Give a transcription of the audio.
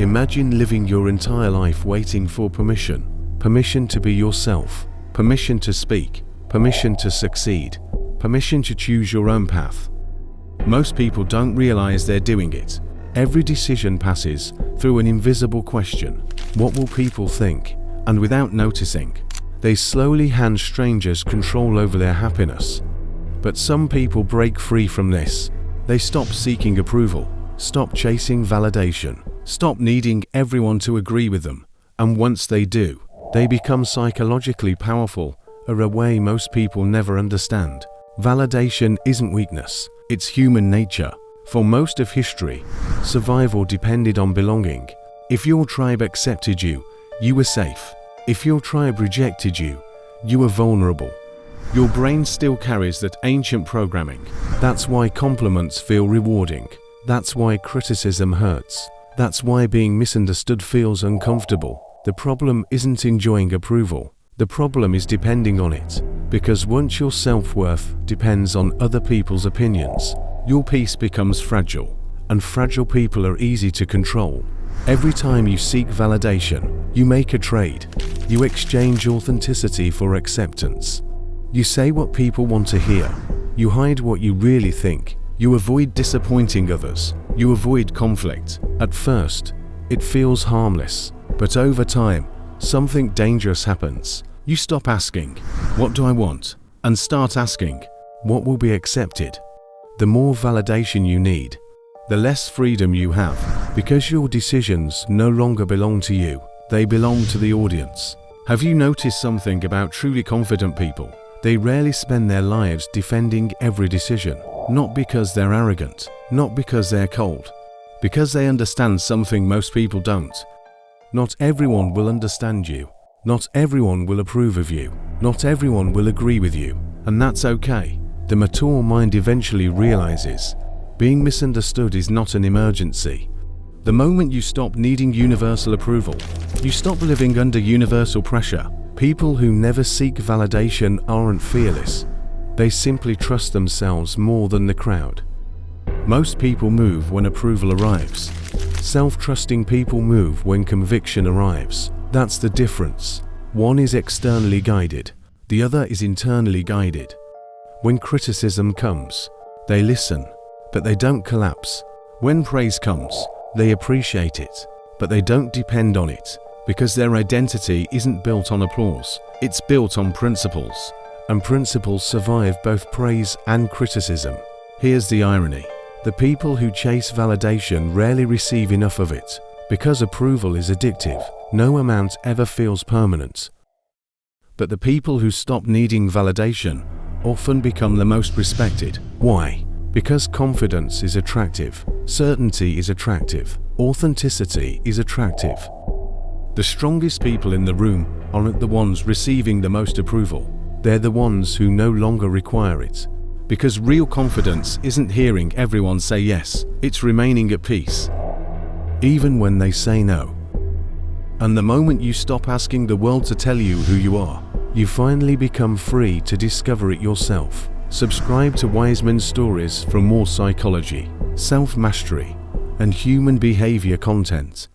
Imagine living your entire life waiting for permission. Permission to be yourself. Permission to speak. Permission to succeed. Permission to choose your own path. Most people don't realize they're doing it. Every decision passes through an invisible question. What will people think? And without noticing, they slowly hand strangers control over their happiness. But some people break free from this. They stop seeking approval, stop chasing validation, stop needing everyone to agree with them. And once they do, they become psychologically powerful in a way most people never understand. Validation isn't weakness, it's human nature. For most of history, survival depended on belonging. If your tribe accepted you, you were safe. If your tribe rejected you, you were vulnerable. Your brain still carries that ancient programming. That's why compliments feel rewarding. That's why criticism hurts. That's why being misunderstood feels uncomfortable. The problem isn't enjoying approval. The problem is depending on it. Because once your self-worth depends on other people's opinions, your peace becomes fragile, and fragile people are easy to control. Every time you seek validation, you make a trade. You exchange authenticity for acceptance. You say what people want to hear. You hide what you really think. You avoid disappointing others. You avoid conflict. At first, it feels harmless, but over time, something dangerous happens. You stop asking, "What do I want?" and start asking, "What will be accepted?" The more validation you need, the less freedom you have, because your decisions no longer belong to you, they belong to the audience. Have you noticed something about truly confident people? They rarely spend their lives defending every decision, not because they're arrogant, not because they're cold, because they understand something most people don't. Not everyone will understand you, not everyone will approve of you, not everyone will agree with you, and that's okay. The mature mind eventually realizes being misunderstood is not an emergency. The moment you stop needing universal approval, you stop living under universal pressure. People who never seek validation aren't fearless. They simply trust themselves more than the crowd. Most people move when approval arrives. Self-trusting people move when conviction arrives. That's the difference. One is externally guided, the other is internally guided. When criticism comes, they listen, but they don't collapse. When praise comes, they appreciate it, but they don't depend on it, because their identity isn't built on applause, it's built on principles, and principles survive both praise and criticism. Here's the irony. The people who chase validation rarely receive enough of it, because approval is addictive. No amount ever feels permanent. But the people who stop needing validation often become the most respected. Why? Because confidence is attractive, certainty is attractive, authenticity is attractive. The strongest people in the room aren't the ones receiving the most approval. They're the ones who no longer require it. Because real confidence isn't hearing everyone say yes, it's remaining at peace, even when they say no. And the moment you stop asking the world to tell you who you are, you finally become free to discover it yourself. Subscribe to Wiseman Stories for more psychology, self-mastery, and human behavior content.